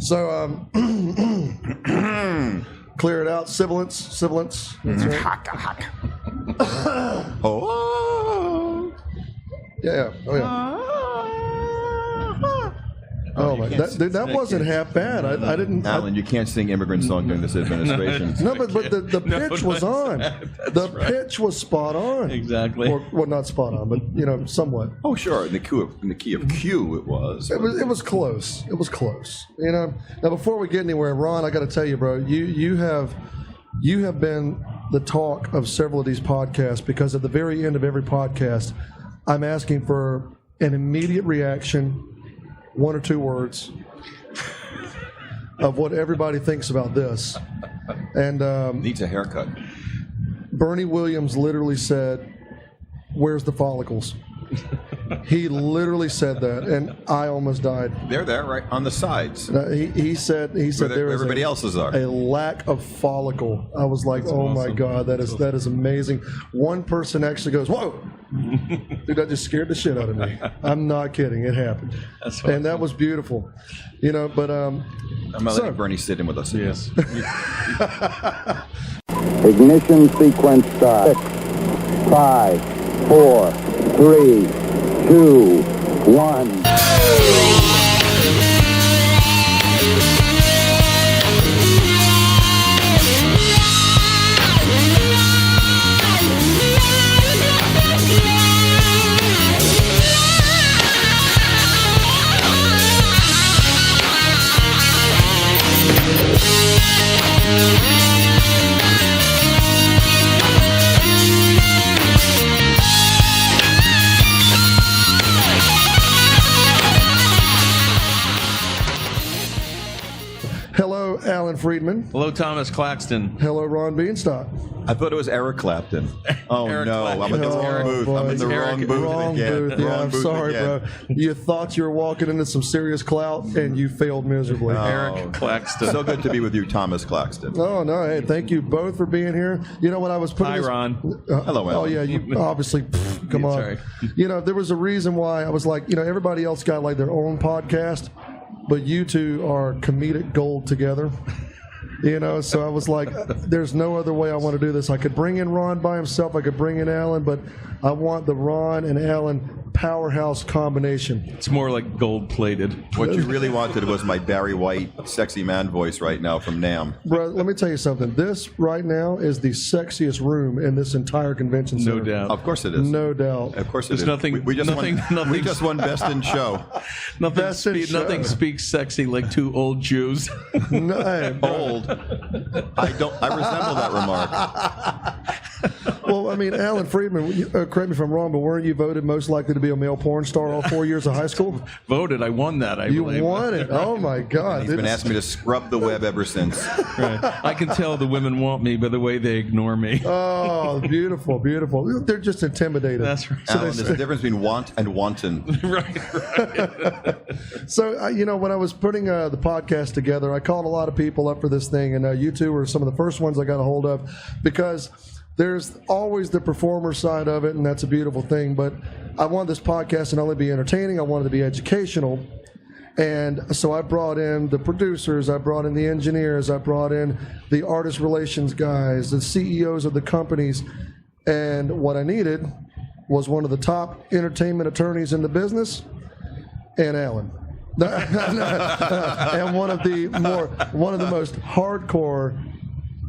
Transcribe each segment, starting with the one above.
So, clear it out. Sibilance. That's right. Oh. Yeah. Oh, yeah. Oh, my. That wasn't half bad. I didn't. Alan, you can't sing immigrant song during this administration. No, but the pitch was on. The pitch was spot on. Exactly. Well, not spot on, but, somewhat. Oh, sure. In the key of Q, it was. It was close. It was close. Now, before we get anywhere, Ron, I got to tell you, bro, you have been the talk of several of these podcasts, because at the very end of every podcast, I'm asking for an immediate reaction, 1 or 2 words, of what everybody thinks about this. And needs a haircut. Bernie Williams literally said, "Where's the follicles?" He literally said that, and I almost died. They're there, right on the sides. He said there everybody else's are. A lack of follicle. I was like, oh my God, that is amazing. One person actually goes, "Whoa!" Dude, that just scared the shit out of me. I'm not kidding. It happened. That's awesome. And that was beautiful. But I'm not letting Bernie sit in with us. Yes. Ignition sequence start. 6, 5, 4, 3, 2, 1. Hello, Alan Friedman. Hello, Thomas Claxton. Hello, Ron Bienstock. I thought it was Eric Clapton. Oh, Eric no. Clapton. I'm in the wrong booth. Boy. I'm in the wrong booth Wrong again. booth. Yeah, Wrong I'm booth sorry, again. bro. You thought you were walking into some serious clout, and you failed miserably. Eric Claxton. So good to be with you, Thomas Claxton. Oh, no. Hey, thank you both for being here. When I was putting Hi, this... Ron. Hello, Alan. Oh, yeah, you obviously... come on. Sorry. There was a reason why I was like, everybody else got like their own podcast, but you two are comedic gold together. So I was like, there's no other way I want to do this. I could bring in Ron by himself. I could bring in Alan, but I want the Ron and Alan powerhouse combination. It's more like gold-plated. What you really wanted was my Barry White sexy man voice right now from NAMM. Bro, let me tell you something. This right now is the sexiest room in this entire convention center. No doubt. Of course it is. No doubt. Of course it There's is. nothing- We just nothing- we just won Best in Show. Nothing speaks sexy like 2 old Jews. No, hey, bro. Old. I resemble that remark. Well, I mean, Alan Friedman, correct me if I'm wrong, but weren't you voted most likely to be a male porn star all 4 years of high school? Voted. I won that, I believe. You won it. Oh, my God. He's been asking me to scrub the web ever since. Right. I can tell the women want me by the way they ignore me. Oh, beautiful, beautiful. They're just intimidated. That's right. Alan, there's a difference between want and wanton. Right. So, when I was putting the podcast together, I called a lot of people up for this thing, and you two were some of the first ones I got a hold of, because there's always the performer side of it, and that's a beautiful thing, but I wanted this podcast to not only be entertaining, I wanted it to be educational. And so I brought in the producers, I brought in the engineers, I brought in the artist relations guys, the CEOs of the companies, and what I needed was one of the top entertainment attorneys in the business, and Alan. And one of the most hardcore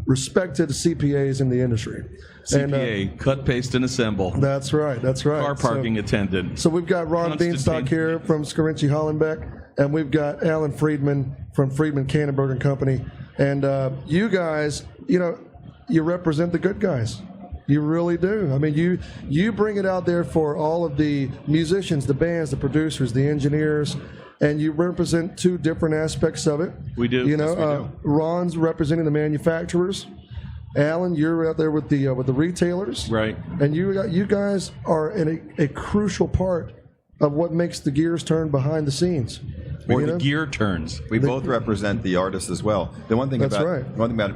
respected CPAs in the industry. CPA, cut, paste, and assemble. That's right. Car parking attendant. So we've got Ron Bienstock here from Scarinci Hollenbeck, and we've got Alan Friedman from Friedman Kannenberg Company. And you guys, you represent the good guys. You really do. I mean, you bring it out there for all of the musicians, the bands, the producers, the engineers, and you represent 2 different aspects of it. We do. Yes, we do. Ron's representing the manufacturers. Alan, you're out there with the retailers. Right. And you guys are in a crucial part of what makes the gears turn behind the scenes. Or the gear turns. We both represent the artists as well. The one thing That's about right.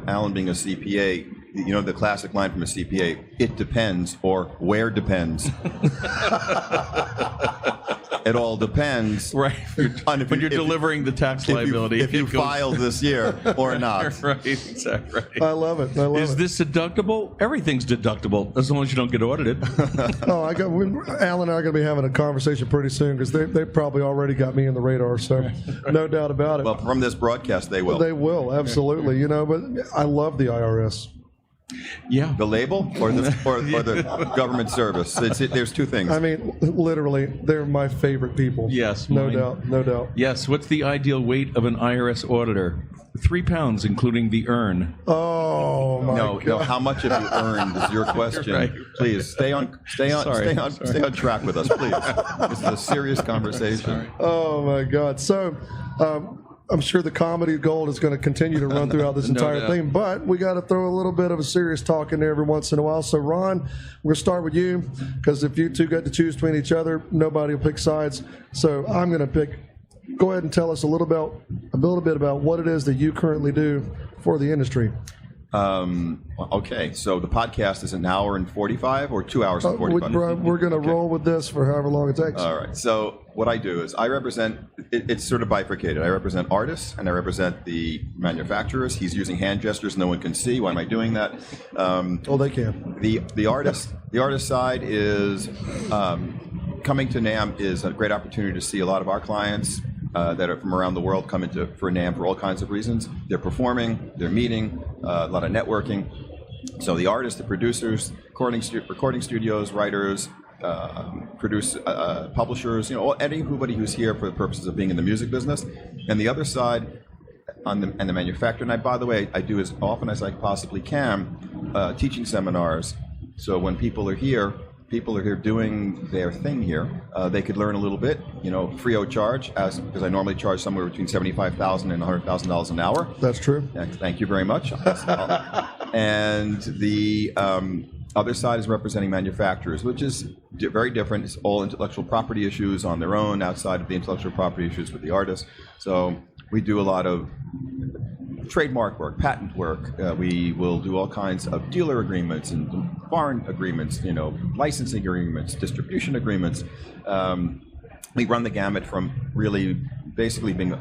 Alan being a CPA, you know the classic line from a CPA, it depends, or where depends. It all depends. Right. When you're delivering the tax liability. If you filed this year or not. Right, exactly. Right. I love it. Is this deductible? Everything's deductible as long as you don't get audited. Oh, Alan and I are going to be having a conversation pretty soon because they probably already got me in the radar, so no doubt about it. Well, from this broadcast, they will. They will, absolutely. You know, but I love the IRS. Yeah. The label or the government service? There's two things. I mean, literally, they're my favorite people. Yes. No doubt. Yes. What's the ideal weight of an IRS auditor? 3 pounds, including the urn. Oh my God! No. How much have you earned is your question. Right. Please stay on track with us, please. This is a serious conversation. Oh my God! So. I'm sure the comedy gold is going to continue to run throughout this entire thing, but we got to throw a little bit of a serious talk in there every once in a while. So, Ron, we're going to start with you because if you two got to choose between each other, nobody will pick sides. So, I'm going to pick. Go ahead and tell us a little bit about what it is that you currently do for the industry. Okay, so the podcast is an hour and 45 or 2 hours and 45? We're going to roll with this for however long it takes. All right, so what I do is I represent, it's sort of bifurcated. I represent artists and I represent the manufacturers. He's using hand gestures no one can see. Why am I doing that? They can. The artist side is coming to NAMM is a great opportunity to see a lot of our clients that are from around the world come for NAMM for all kinds of reasons. They're performing, they're meeting, a lot of networking. So the artists, the producers, recording studios, writers, publishers, anybody who's here for the purposes of being in the music business. And the other side, and the manufacturer. And by the way, I do as often as I possibly can, teaching seminars. So when people are here doing their thing here. They could learn a little bit, free of charge, because I normally charge somewhere between $75,000 and $100,000 an hour. That's true. Thank you very much. And the other side is representing manufacturers, which is very different. It's all intellectual property issues on their own, outside of the intellectual property issues with the artists. So we do a lot of trademark work, patent work. We will do all kinds of dealer agreements and foreign agreements, licensing agreements, distribution agreements. We run the gamut from really basically being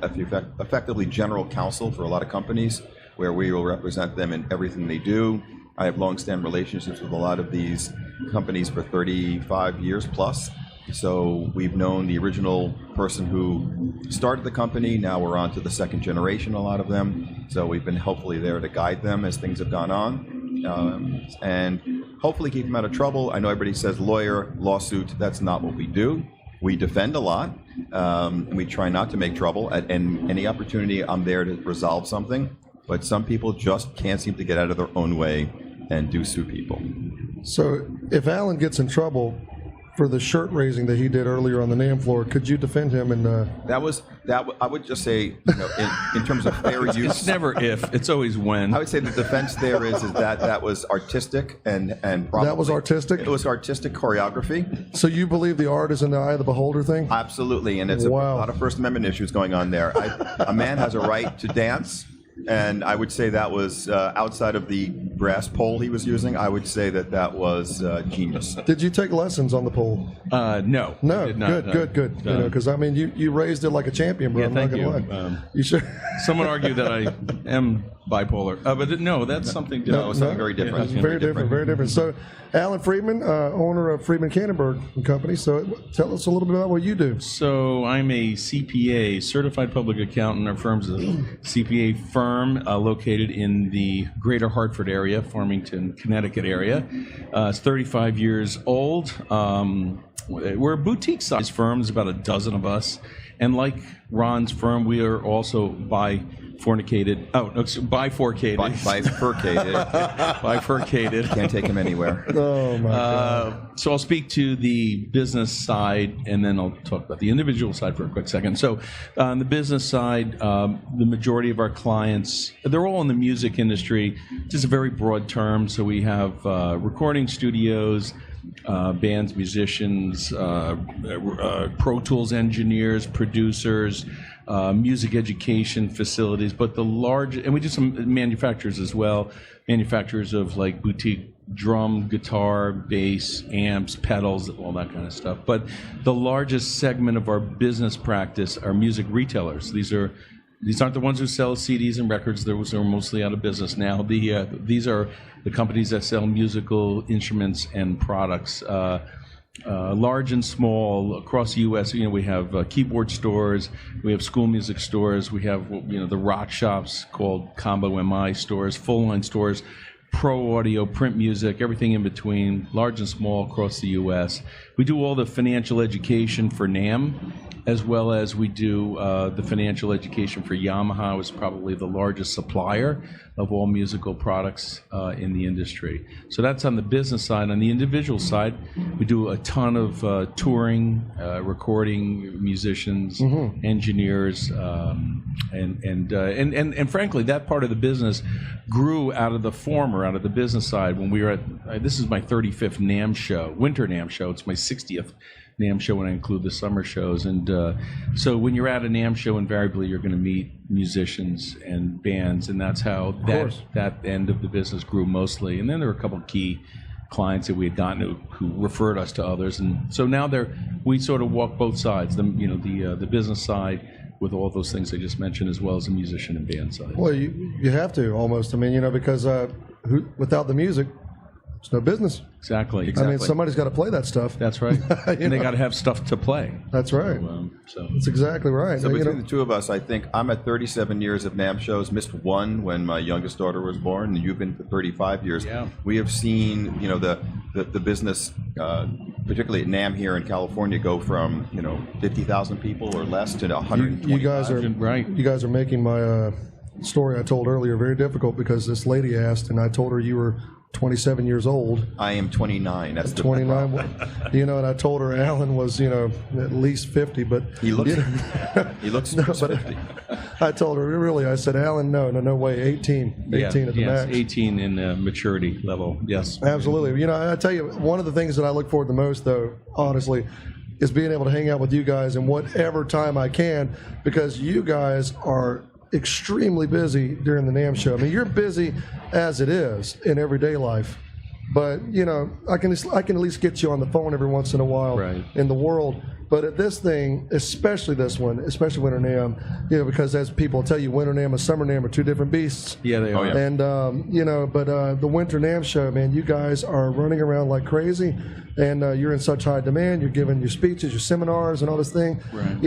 effectively general counsel for a lot of companies, where we will represent them in everything they do. I have long-standing relationships with a lot of these companies for 35 years plus. So we've known the original person who started the company. Now we're on to the second generation, a lot of them. So we've been hopefully there to guide them as things have gone on. And hopefully keep them out of trouble. I know everybody says lawyer, lawsuit. That's not what we do. We defend a lot. And we try not to make trouble. At any opportunity, I'm there to resolve something. But some people just can't seem to get out of their own way and do sue people. So if Alan gets in trouble for the shirt raising that he did earlier on the NAMM floor, could you defend him? And I would just say, in terms of fair use, it's never if, it's always when. I would say the defense there is that was artistic and probably that was artistic. It was artistic choreography. So you believe the art is in the eye of the beholder thing? Absolutely, and it's a lot of First Amendment issues going on there. A man has a right to dance. And I would say that was outside of the brass pole he was using. I would say that was genius. Did you take lessons on the pole? No. No. Did not, Good. Because you raised it like a champion, bro. Yeah, I'm thank not you. gonna lie. You sure? Someone argued that I am bipolar, but no, that's something different. No, something very different. Yeah, very different. So, Alan Friedman, owner of Friedman Kannenberg Company. So, tell us a little bit about what you do. So, I'm a CPA, certified public accountant. Our firm's a CPA firm located in the greater Hartford area, Farmington, Connecticut area. It's 35 years old. We're a boutique-sized firm. There's about a dozen of us. And like Ron's firm, we are also bifurcated. Bifurcated. Can't take him anywhere. Oh, my God. So I'll speak to the business side, and then I'll talk about the individual side for a quick second. So on the business side, the majority of our clients, they're all in the music industry. Just a very broad term. So we have recording studios, bands, musicians, Pro Tools engineers, producers, music education facilities, but and we do some manufacturers as well, manufacturers of like boutique drum, guitar, bass, amps, pedals, all that kind of stuff. But the largest segment of our business practice are music retailers. These aren't the ones who sell CDs and records. Those are mostly out of business now. These are the companies that sell musical instruments and products, large and small, across the U.S. We have keyboard stores, we have school music stores, we have the rock shops called Combo MI stores, full line stores, pro audio, print music, everything in between, large and small across the U.S. We do all the financial education for NAMM, as well as we do the financial education for Yamaha, is probably the largest supplier of all musical products in the industry. So that's on the business side. On the individual side, we do a ton of touring, recording, musicians, engineers, and frankly, that part of the business grew out of the business side. When we were at, this is my 35th NAMM Show, Winter NAMM Show. It's my 60th NAMM Show when I include the summer shows. And so when you're at a NAMM Show, invariably you're going to meet musicians and bands, and that's how that end of the business grew mostly. And then there were a couple of key clients that we had gotten who referred us to others. And so now we sort of walk both sides, the business side with all those things I just mentioned, as well as the musician and band side. Well, you have to almost. I mean, because without the music, there's no business. Exactly. I mean, somebody's got to play that stuff. That's right. And they got to have stuff to play. That's right. So that's exactly right. So between the two of us, I think I'm at 37 years of NAMM shows, missed one when my youngest daughter was born, and you've been for 35 years. Yeah. We have seen, the business, particularly at NAMM here in California, go from, 50,000 people or less to 120,000. You guys are making my story I told earlier very difficult, because this lady asked, and I told her you were 27 years old. I am 29. That's 29. And I told her Alan was, at least 50, but he looks he looks 50. I told her, really, I said, Alan, no way, 18 at the max. 18 in maturity level, yes. Absolutely. I tell you, one of the things that I look forward to the most, though, honestly, is being able to hang out with you guys in whatever time I can, because you guys are extremely busy during the NAMM Show. I mean, you're busy as it is in everyday life, but I can at least get you on the phone every once in a while in the world. But at this thing, especially this one, especially Winter NAMM, because as people tell you, Winter NAMM and Summer NAMM are two different beasts. Yeah, they are. And but the Winter NAMM Show, man, you guys are running around like crazy, and you're in such high demand. You're giving your speeches, your seminars, and all this thing. Right.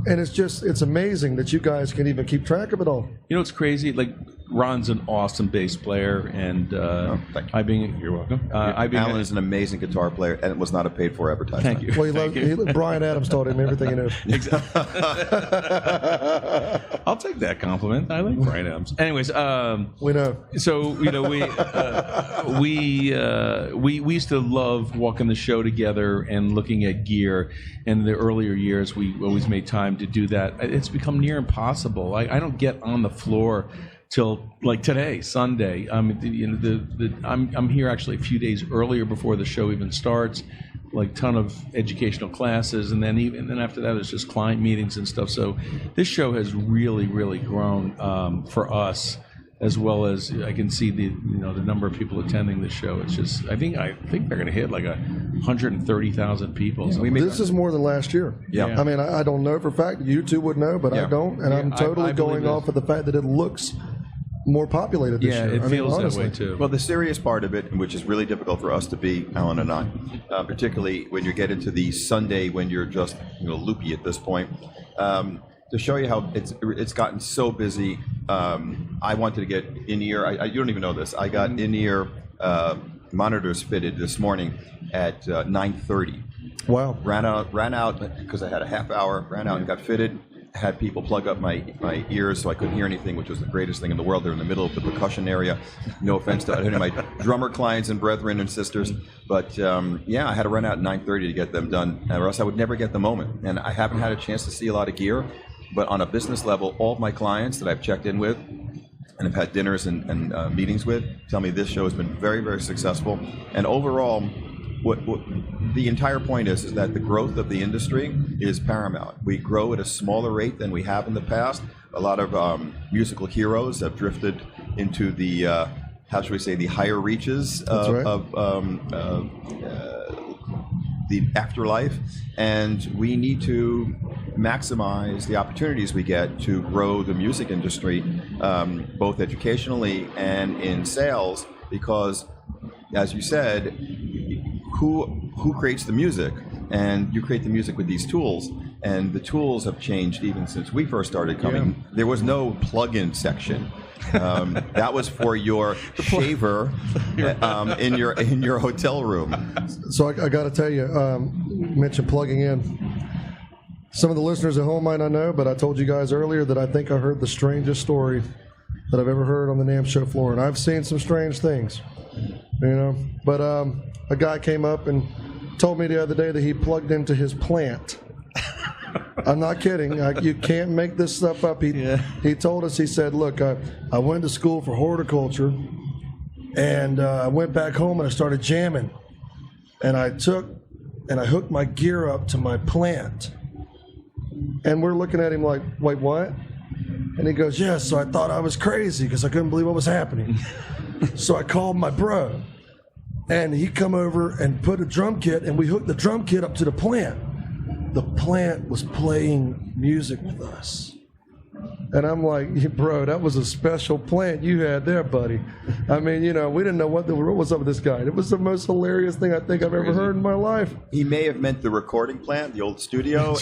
And it's amazing that you guys can even keep track of it all. It's crazy. Like, Ron's an awesome bass player, and thank you. You're welcome. Alan is an amazing guitar player, and it was not a paid-for advertisement. Thank you. Well, Brian Adams taught him everything he knew. Exactly. I'll take that compliment. I like Brian Adams. Anyways, we know. So we used to love walking the show together and looking at gear. In the earlier years, we always made time to do that. It's become near impossible. I don't get on the floor till like today, Sunday. I'm here actually a few days earlier before the show even starts. Like ton of educational classes, and then after that it's just client meetings and stuff. So this show has really, really grown for us, as well as I can see the number of people attending the show. It's just I think they're going to hit like 130,000 people. This is more than last year. Yeah. I mean, I don't know for a fact. You two would know, but I don't, and I'm totally going off of the fact that it looks more populated this year. It feels that way too. Well, the serious part of it, which is really difficult for us to be, Alan and I, particularly when you get into the Sunday when you're just loopy at this point, to show you how it's gotten so busy. I wanted to get in-ear. You don't even know this. I got in-ear monitors fitted this morning at 9:30. Wow. Ran out because I had a half hour. Ran out and got fitted. Had people plug up my ears so I couldn't hear anything, which was the greatest thing in the world. They're in the middle of the percussion area. No offense to any of my drummer clients and brethren and sisters, but I had to run out at 9:30 to get them done, or else I would never get the moment. And I haven't had a chance to see a lot of gear, but on a business level, all of my clients that I've checked in with and have had dinners and meetings with tell me this show has been very, very successful. And overall, what the entire point is that the growth of the industry is paramount. We grow at a smaller rate than we have in the past. A lot of musical heroes have drifted into the, how should we say, the higher reaches of the afterlife, and we need to maximize the opportunities we get to grow the music industry, both educationally and in sales, because, as you said, who creates the music? And you create the music with these tools, and the tools have changed even since we first started coming. Yeah. There was no plug-in section. That was for your shaver in your hotel room. So I got to tell you, you mentioned plugging in. Some of the listeners at home might not know, but I told you guys earlier that I think I heard the strangest story that I've ever heard on the NAMM Show floor, and I've seen some strange things, But a guy came up and told me the other day that he plugged into his plant. I'm not kidding. You can't make this stuff up. He told us, he said, look, I went to school for horticulture, and I went back home and I started jamming. And I hooked my gear up to my plant. And we're looking at him like, wait, what? And he goes, yeah, so I thought I was crazy because I couldn't believe what was happening. So I called my bro, and he come over and put a drum kit, and we hooked the drum kit up to the plant. The plant was playing music with us. And I'm like, bro, that was a special plant you had there, buddy. I mean, we didn't know what was up with this guy. It was the most hilarious thing I think I've ever heard in my life. He may have meant the recording plant, the old studio,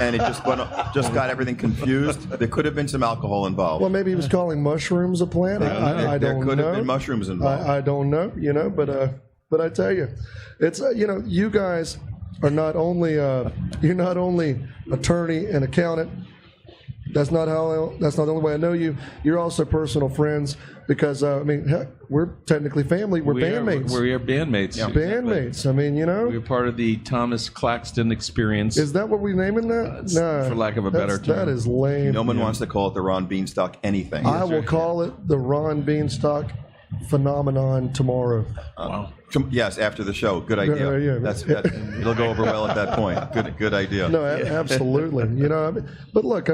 and it just got everything confused. There could have been some alcohol involved. Well, maybe he was calling mushrooms a plant. I don't know. There could have been mushrooms involved. I don't know, but I tell you, it's you guys are not only you're not only attorney and accountant. That's not the only way I know you. You're also personal friends because heck, we're technically family. We're bandmates. We're bandmates. Yeah. Bandmates. I mean, we're part of the Thomas Claxton experience. Is that what we're naming that? No, for lack of a better term. That is lame. No one wants to call it the Ron Bienstock anything. I will call it the Ron Bienstock phenomenon tomorrow. Wow. Yes, after the show. Good idea. Yeah. It'll go over well at that point. Good idea. No, absolutely. But look,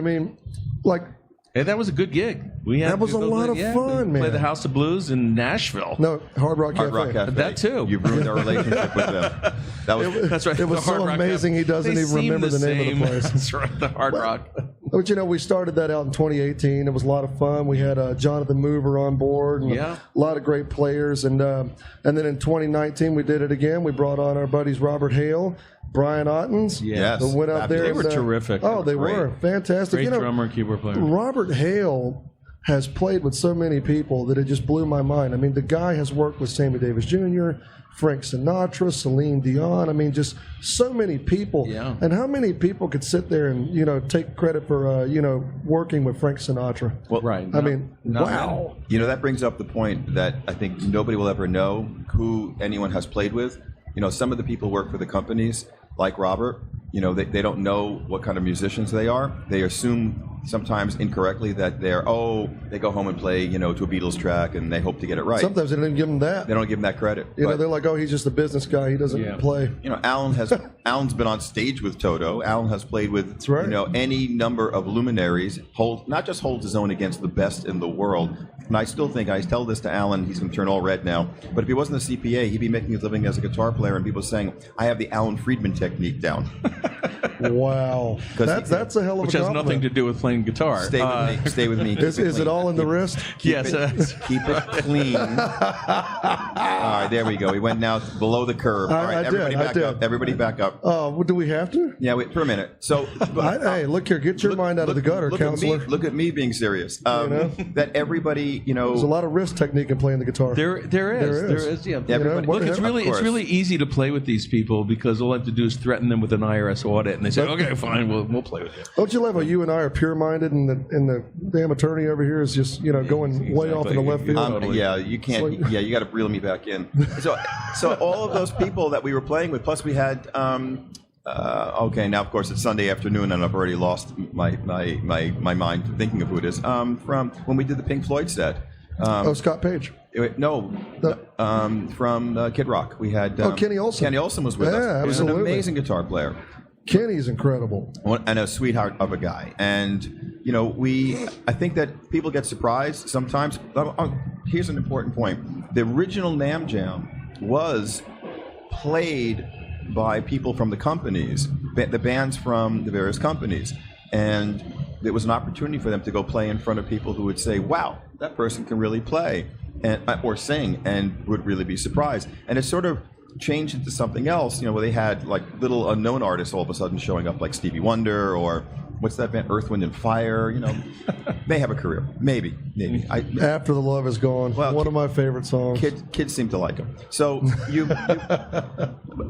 hey, that was a good gig. That was a lot of fun, man. Played the House of Blues in Nashville. No, Hard Rock Cafe. That too. You ruined our relationship with them. That's right. It was so amazing he doesn't even remember the name of the place. That's right, the Hard Rock. But we started that out in 2018. It was a lot of fun. We had Jonathan Mover on board, and a lot of great players. And then in 2019 we did it again. We brought on our buddies Robert Hale, Brian Ottens. Yes, went out there. They were terrific. Oh, they were fantastic. Great drummer and keyboard player. Robert Hale has played with so many people that it just blew my mind. I mean, the guy has worked with Sammy Davis Jr., Frank Sinatra, Celine Dion. I mean, just so many people. Yeah. And how many people could sit there and, take credit for, working with Frank Sinatra? Well, right. Wow. That brings up the point that I think nobody will ever know who anyone has played with. Some of the people work for the companies, like Robert. They don't know what kind of musicians they are. They assume sometimes incorrectly that they go home and play, to a Beatles track and they hope to get it right. Sometimes they don't even give them that. They don't give them that credit. They're like, oh, he's just a business guy. He doesn't play. Alan's been on stage with Toto. Alan has played with, any number of luminaries. Not just holds his own against the best in the world. And I still think, I tell this to Alan, he's going to turn all red now, but if he wasn't a CPA, he'd be making his living as a guitar player, and people saying, I have the Alan Friedman technique down. Wow. That's a hell of a compliment. Which has nothing to do with playing guitar. Stay with me. Is it all in the wrist? Yes. Keep it clean. All right, there we go. We went now below the curve. All right, everybody back up. Everybody back up. Oh, do we have to? Yeah, wait for a minute. So, hey, look here. Get your mind out of the gutter, counselor. Look at me being serious. That everybody, There's a lot of wrist technique in playing the guitar. There is. Yeah. Look, it's really easy to play with these people because all I have to do is threaten them with an IRS audit, and they say, okay, fine, we'll play with you. Don't you love how you and I are pure-minded, and the damn attorney over here is just going way off in the left field? You can't. You got to reel me back in. So all of those people that we were playing with, plus we had. Okay, now of course it's Sunday afternoon, and I've already lost my mind thinking of who it is. From when we did the Pink Floyd set. Scott Page. No, from Kid Rock. We had Kenny Olson. Kenny Olson was with us. Yeah, He was an absolutely. amazing guitar player. Kenny's incredible. And a sweetheart of a guy. And, you know, I think that people get surprised sometimes. Here's an important point. The original NAMM Jam was played by people from the companies, the bands from the various companies. And it was an opportunity for them to go play in front of people who would say, wow, that person can really play or sing, and would really be surprised. And it sort of changed into something else, you know, where they had like little unknown artists all of a sudden showing up, like Stevie Wonder or what's that band, Earth, Wind and Fire. You know, they have a career, maybe. After the Love Is Gone, one of my favorite songs. Kids seem to like them. So you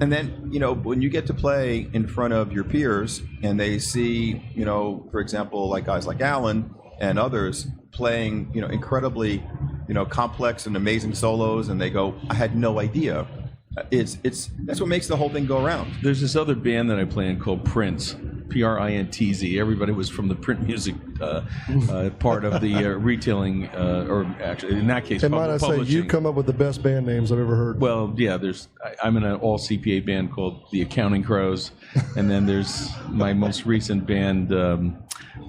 and then, you know, when you get to play in front of your peers and they see, you know, for example, like guys like Alan and others playing, you know, incredibly, you know, complex and amazing solos, and they go, I had no idea. That's what makes the whole thing go around. There's this other band that I play in called Prince, Printz. Everybody was from the print music part of the retailing, or actually in that case, and might I say, publishing. you come up with the best band names I've ever heard. Well, yeah, I'm in an all CPA band called the Accounting Crows, and then there's my most recent band,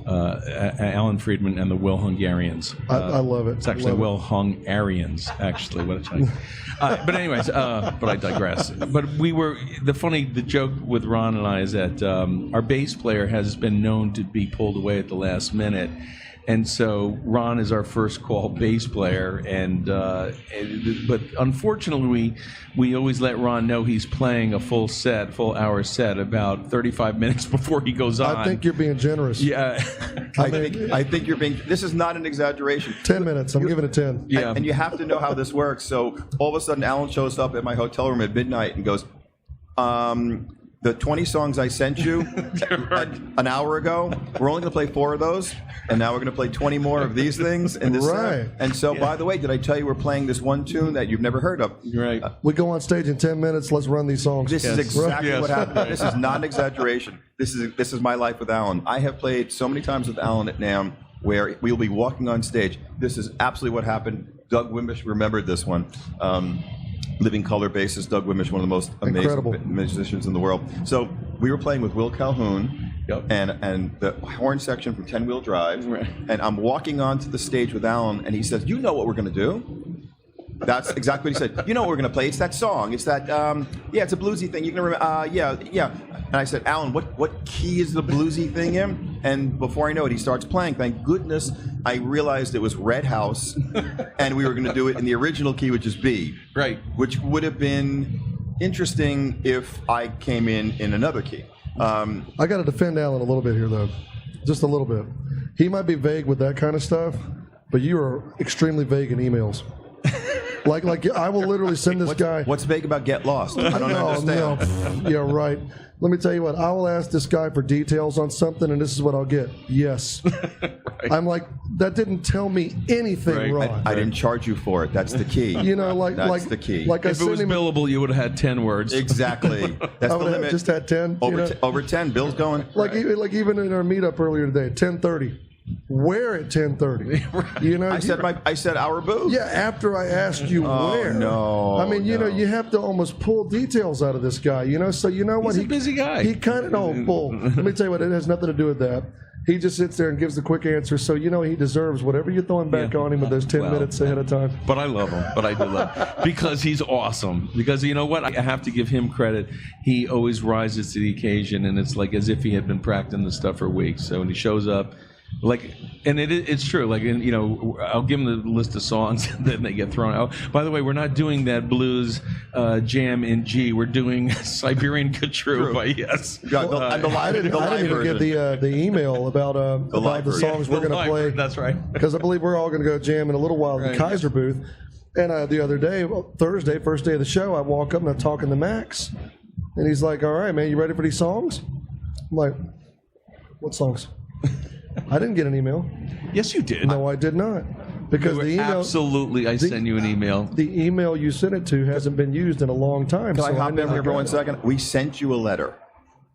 Alan Friedman and the Well Hungarians. I love it. It's actually Well Hung Aryans, actually. But anyways, but I digress. But the joke with Ron and I is that our bass player has been known to be pulled away at the last minute. And so Ron is our first call bass player, but unfortunately we always let Ron know he's playing a full hour set about 35 minutes before he goes on. I think you're being generous. Yeah. I think you're being. This is not an exaggeration. 10 minutes. I'm giving it 10. Yeah. And you have to know how this works. So all of a sudden, Alan shows up at my hotel room at midnight and goes, the 20 songs I sent you an hour ago, we're only going to play 4 of those, and now we're going to play 20 more of these things. And this, right. And so, by the way, did I tell you we're playing this one tune that you've never heard of? Right. We go on stage in 10 minutes. Let's run these songs. This is exactly what happened. This is not an exaggeration. This is my life with Alan. I have played so many times with Alan at NAMM where we'll be walking on stage. This is absolutely what happened. Doug Wimbish remembered this one. Living color bassist Doug Wimbish, one of the most amazing Incredible. musicians in the world. So we were playing with Will Calhoun and the horn section from 10 Wheel Drive, and I'm walking onto the stage with Alan, and he says, "You know what we're going to do?" That's exactly what he said. "You know what we're going to play? It's that song. It's that it's a bluesy thing. You can remember? Yeah." And I said, "Alan, what key is the bluesy thing in?" And before I know it, he starts playing. Thank goodness I realized it was Red House, and we were going to do it in the original key, which is B. Right. Which would have been interesting if I came in another key. I got to defend Alan a little bit here, though. Just a little bit. He might be vague with that kind of stuff, but you are extremely vague in emails. Like I will literally send this guy. What's vague about Get Lost? I don't understand. No. Yeah, right. Let me tell you what. I will ask this guy for details on something, and this is what I'll get. Yes. Right. I'm like, that didn't tell me anything, Ron. I didn't charge you for it. That's the key. You know, that's the key. Like if it was billable, you would have had 10 words. Exactly. That's I would have just had 10. Over 10. Bill's going. Like even in our meetup earlier today, 10:30. Where at 10:30? Right. You know, I said our booth. Yeah, after I asked you where. No. I mean, you know, you have to almost pull details out of this guy. You know, so you know what? He's a busy guy. He kind of don't pull. Let me tell you what. It has nothing to do with that. He just sits there and gives the quick answer. So you know he deserves whatever you're throwing back on him with those 10 minutes ahead of time. But I love him. But I do love him because he's awesome. Because you know what? I have to give him credit. He always rises to the occasion, and it's like as if he had been practicing the stuff for weeks. So when he shows up. Like, and it's true. Like, and, you know, I'll give them the list of songs, and then they get thrown out. By the way, we're not doing that blues jam in G. We're doing Siberian Khatru by Yes. Yeah, I didn't even get the email about the songs we're going to play. That's right. Because I believe we're all going to go jam in a little while at the Kaiser booth. And the other day, Thursday, first day of the show, I walk up and I'm talking to Max, and he's like, "All right, man, you ready for these songs?" I'm like, "What songs?" I didn't get an email. Yes, you did. No, I did not. Because the email. Absolutely, I sent you an email. The email you sent it to hasn't been used in a long time. Can I hop in here for 1 second? We sent you a letter.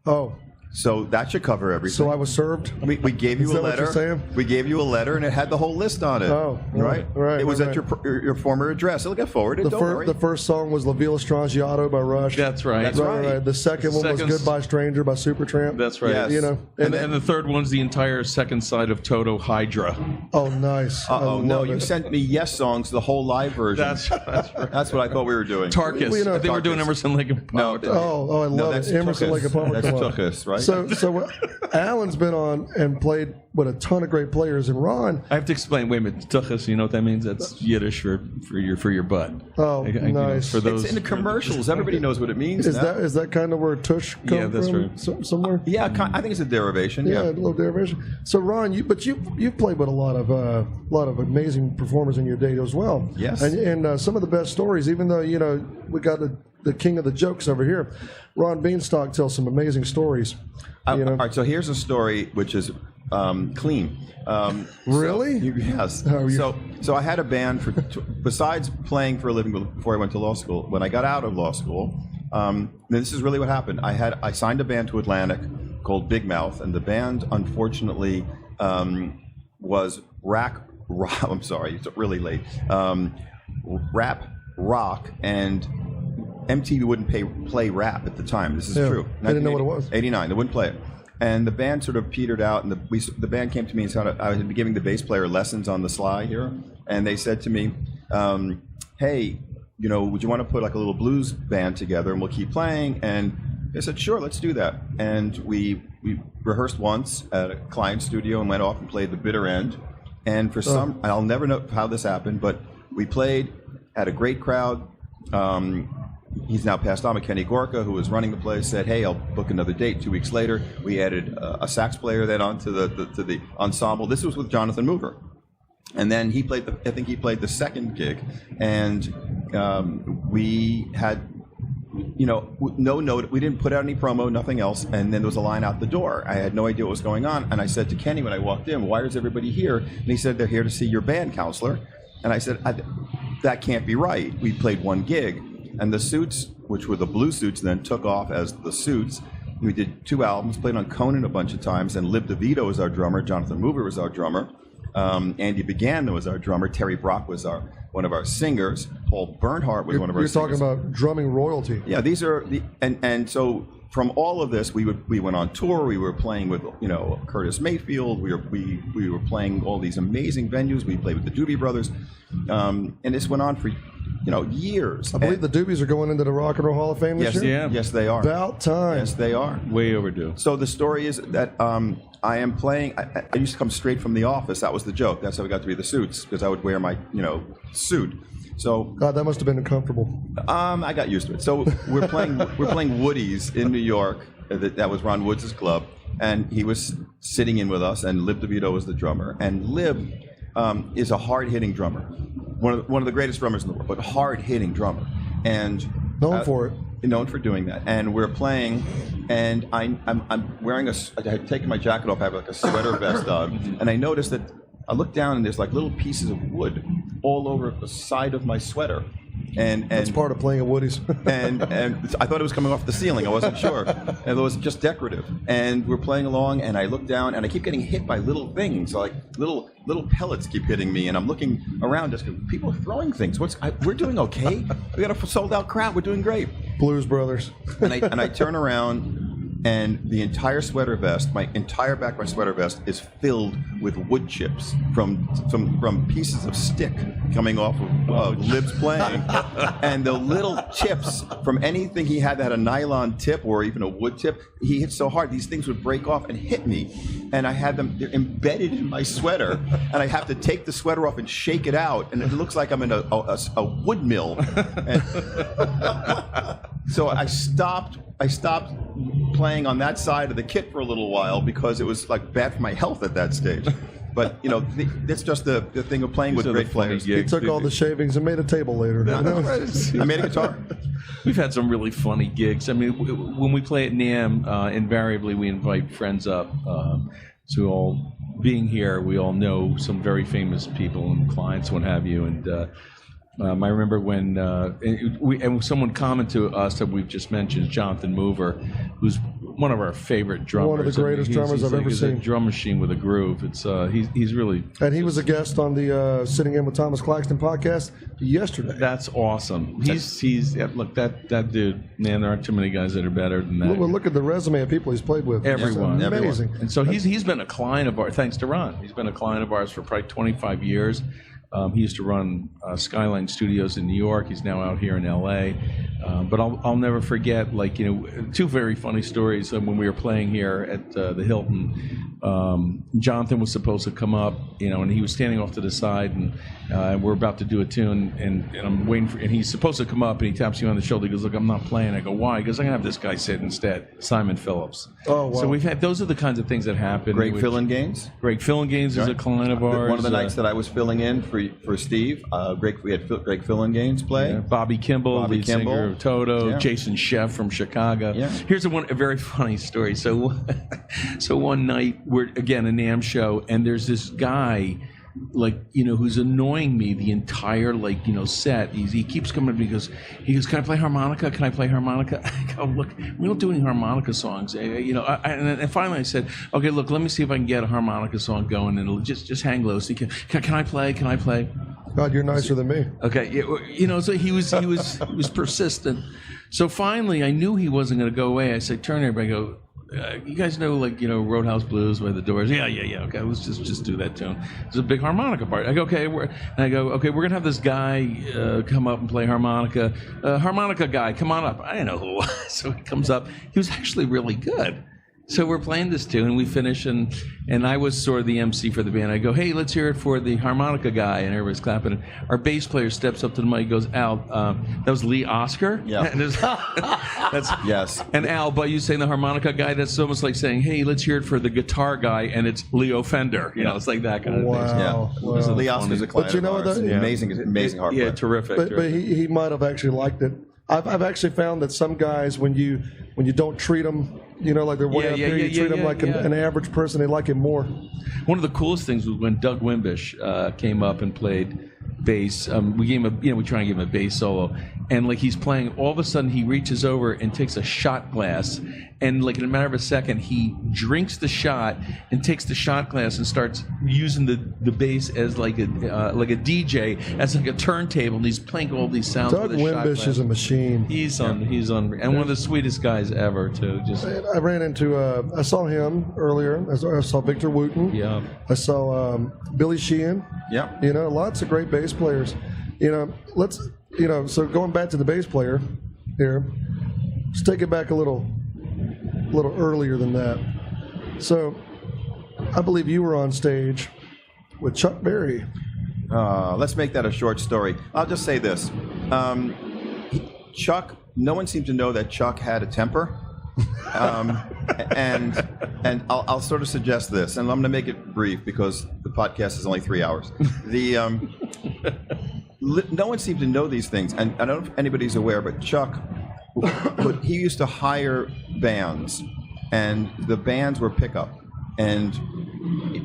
Oh. So that should cover everything. So I was served. We gave you Is a that what letter. you're saying? We gave you a letter, and it had the whole list on it. Oh, right. It was right. at your former address. It'll get forwarded. Don't worry. The first song was La Villa Strangiato by Rush. That's right. That's right. The second one was Goodbye Stranger by Supertramp. That's right. Yes. You know, And the third one's the entire second side of Toto Hydra. oh, nice. Uh-oh, no, love you it. sent me Yes songs, the whole live version. That's right. That's what I thought we were doing. Tarkus. Well, you know, they were doing Tarkus. Emerson, Lake and No, Palmer. Oh, I love that's it. Emerson, Tuchus. Lake and Palmer. That's come on. Tuchus, right? So Alan's been on and played with a ton of great players, and Ron. I have to explain. Wait a minute. Tuchus, you know what that means? That's Yiddish for your butt. Oh, nice. For those, It's in the commercials. Everybody knows what it means. Is now. that kind of where Tush comes Yeah, that's from? right. Somewhere. Yeah, I think it's a derivation. Yeah, a Yeah. little derivation. So Ron, you've played with a lot of amazing performers in your day as well. Yes. And some of the best stories. Even though we got the king of the jokes over here, Ron Bienstock tells some amazing stories. All right, so here's a story which is clean. Really? Yes. Oh, you- So I had a band besides playing for a living before I went to law school. When I got out of law school, this is really what happened. I signed a band to Atlantic called Big Mouth, and the band unfortunately was rock. I'm sorry, it's really late. Rap, rock, and MTV wouldn't play rap at the time. This is true. I didn't know what it was. 89, they wouldn't play it. And the band sort of petered out, and the band came to me and said I would be giving the bass player lessons on the sly here, and they said to me, "Hey, would you want to put like a little blues band together, and we'll keep playing?" And I said, "Sure, let's do that." And we rehearsed once at a client studio and went off and played the bitter end. And for some, I'll never know how this happened, but we played, had a great crowd. He's now passed on, Kenny Gorka, who was running the place, said, "Hey, I'll book another date." 2 weeks later, we added a sax player then onto the ensemble. This was with Jonathan Mover. And then he played the second gig, and we had, no note. We didn't put out any promo, nothing else. And then there was a line out the door. I had no idea what was going on. And I said to Kenny when I walked in, "Why is everybody here?" And he said, "They're here to see your band, counselor." And I said, "That can't be right. We played one gig." And the Suits, which were the Blue Suits, then took off as the Suits. We did 2 albums, played on Conan a bunch of times, and Lib DeVito was our drummer, Jonathan Mover was our drummer, Andy Began was our drummer, Terry Brock was one of our singers, Paul Bernhardt was one of our You're singers. talking about drumming royalty. Yeah, these are and so from all of this, we went on tour. We were playing with Curtis Mayfield. We were playing all these amazing venues. We played with the Doobie Brothers, and this went on for years. I believe the Doobies are going into the Rock and Roll Hall of Fame this Yes, year. Yeah. yes, they are. About time. Yes, they are. Way overdue. So the story is that I am playing. I used to come straight from the office. That was the joke. That's how we got to be the Suits, because I would wear my suit. So God, that must have been uncomfortable. I got used to it. So we're playing Woody's in New York. That was Ron Woods' club, and he was sitting in with us. And Lib DeVito was the drummer. And Lib is a hard-hitting drummer, one of the greatest drummers in the world, but hard-hitting drummer, and Known for it. known for doing that. And we're playing, and I'm wearing I had taken my jacket off. I have like a sweater vest on, and I noticed that I look down and there's like little pieces of wood all over the side of my sweater. And That's part of playing at Woody's. and I thought it was coming off the ceiling. I wasn't sure. And it was just decorative. And we're playing along, and I look down, and I keep getting hit by little things, like little pellets keep hitting me. And I'm looking around, just people are throwing things. We're doing okay. We got a sold-out crowd. We're doing great. Blues Brothers. And I turn around, and the entire sweater vest, my entire back of my sweater vest, is filled with wood chips from pieces of stick coming off of Lib's playing. And the little chips from anything he had that had a nylon tip or even a wood tip, he hit so hard, these things would break off and hit me. And I had them, they're embedded in my sweater, and I have to take the sweater off and shake it out, and it looks like I'm in a wood mill. And so I stopped playing on that side of the kit for a little while because it was like bad for my health at that stage. But that's just the thing of playing with great players. He took all the shavings and made a table later. I made a guitar. We've had some really funny gigs. I mean, when we play at NAMM, invariably we invite friends up. So all being here, we all know some very famous people and clients, what have you. And I remember when someone commented to us that we've just mentioned, Jonathan Mover, who's one of our favorite drummers. One of the greatest drummers I've ever seen. He's a drum machine with a groove. It's he's really. And he was a guest on the Sitting In with Thomas Claxton podcast yesterday. That's awesome. Look, that dude, man, there aren't too many guys that are better than that. Well, look at the resume of people he's played with. Everyone. It's amazing. And so he's been a client of ours, thanks to Ron. He's been a client of ours for probably 25 years. He used to run Skyline Studios in New York. He's now out here in L.A. But I'll never forget, like, two very funny stories. When we were playing here at the Hilton, Jonathan was supposed to come up, and he was standing off to the side, and we're about to do a tune, and I'm waiting for, and he's supposed to come up, and he taps you on the shoulder. He goes, "Look, I'm not playing." I go, "Why?" He goes, "I'm gonna have this guy sit instead." Simon Phillips. Oh, wow. So we've had, those are the kinds of things that happen. Greg Fillinganes. Greg Fillinganes is a client of ours. One of the nights that I was filling in for Steve, we had Greg Fillinganes play. Yeah, Bobby Kimball, lead singer of Toto. Yeah. Jason Sheff from Chicago. Yeah. Here's a very funny story. So one night we're again a NAMM show, and there's this guy, who's annoying me the entire set. He keeps coming to me. He goes, "Can I play harmonica? Can I play harmonica?" I go, "Look, we don't do any harmonica songs." And finally I said, "Okay, look, let me see if I can get a harmonica song going, and it'll just hang low." So can I play? Can I play? God, you're nicer than me. Okay, so he was persistent. So finally, I knew he wasn't going to go away. I said, "Turn here." I go, "You guys know, Roadhouse Blues by the Doors?" Yeah. Okay, let's just do that tune. It's a big harmonica part. I go, "Okay," we're gonna have this guy come up and play harmonica. Harmonica guy, come on up. I didn't know who it was, so he comes up. He was actually really good. So we're playing this tune, and we finish, and I was sort of the MC for the band. I go, "Hey, let's hear it for the harmonica guy," and everybody's clapping. And our bass player steps up to the mic and goes, "Al, that was Lee Oscar?" Yeah. That's Yes. And Al, by you saying the harmonica guy, that's almost like saying, "Hey, let's hear it for the guitar guy," and it's Leo Fender. It's like that kind of thing. Wow. Yeah. Wow. Lee Oscar's a client But you know of ours. what, Amazing harp Yeah, player. terrific. But he might have actually liked it. I've actually found that some guys, when you don't treat them, like they're way up here, you treat them like an average person, they like it more. One of the coolest things was when Doug Wimbish came up and played bass. We gave him we try and give him a bass solo, and he's playing. All of a sudden, he reaches over and takes a shot glass, and in a matter of a second, he drinks the shot and takes the shot glass and starts using the bass as like a DJ, as a turntable, and he's playing all these sounds. Doug with a shot Wimbish glass. is a machine. He's on, and one of the sweetest guys ever too. Just I ran into, I saw him earlier. I saw Victor Wooten. yeah. I saw Billy Sheehan. Yeah. Lots of great bass players. So going back to the bass player here, let's take it back a little earlier than that. So I believe you were on stage with Chuck Berry. Let's make that a short story. I'll just say this. Chuck, no one seemed to know that Chuck had a temper. And I'll sort of suggest this, and I'm going to make it brief because the podcast is only 3 hours. No one seemed to know these things, and I don't know if anybody's aware, but Chuck, he used to hire bands, and the bands were pickup, and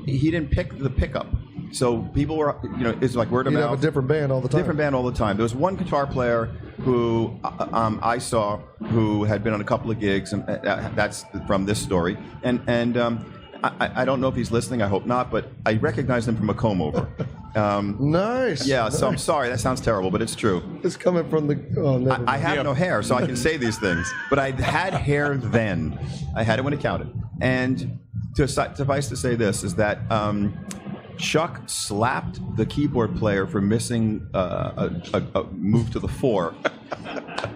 he didn't pick the pickup. So people were, it's like word of mouth. Have a different band all the time. Different band all the time. There was one guitar player who I saw who had been on a couple of gigs, and that's from this story. And I don't know if he's listening. I hope not. But I recognized him from a comb over. Nice. Yeah. Nice. So I'm sorry. That sounds terrible, but it's true. It's coming from the. Oh, never mind. I have no hair, so I can say these things. But I had hair then. I had it when it counted. And to suffice to say this is that. Chuck slapped the keyboard player for missing a move to the 4,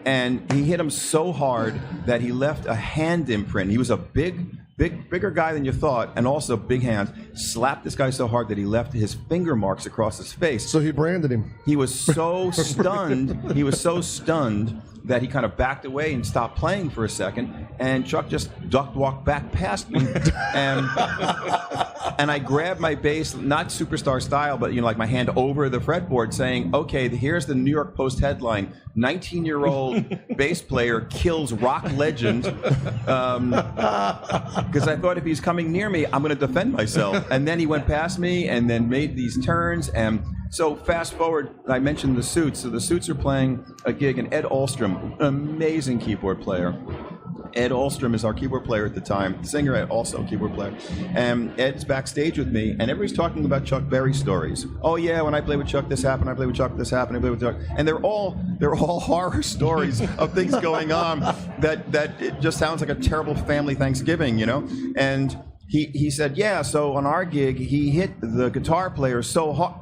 and he hit him so hard that he left a hand imprint. He was a bigger guy than you thought, and also big hands. Slapped this guy so hard that he left his finger marks across his face. So he branded him. He was so stunned. He was so stunned that he kind of backed away and stopped playing for a second, and Chuck just walked back past me, and I grabbed my bass, not superstar style, but like my hand over the fretboard, saying, "Okay, here's the New York Post headline: 19-year-old bass player kills rock legend." Because I thought if he's coming near me, I'm going to defend myself. And then he went past me, and then made these turns, and. So fast forward, I mentioned the Suits. So the Suits are playing a gig, and Ed Ahlstrom, amazing keyboard player, Ed Ahlstrom is our keyboard player at the time, singer, also a keyboard player. And Ed's backstage with me, and everybody's talking about Chuck Berry stories. Oh yeah, when I played with Chuck, this happened. I played with Chuck, this happened. I played with Chuck, and they're all horror stories of things going on that it just sounds like a terrible family Thanksgiving, you know. And he said, yeah. So on our gig, he hit the guitar player so hard.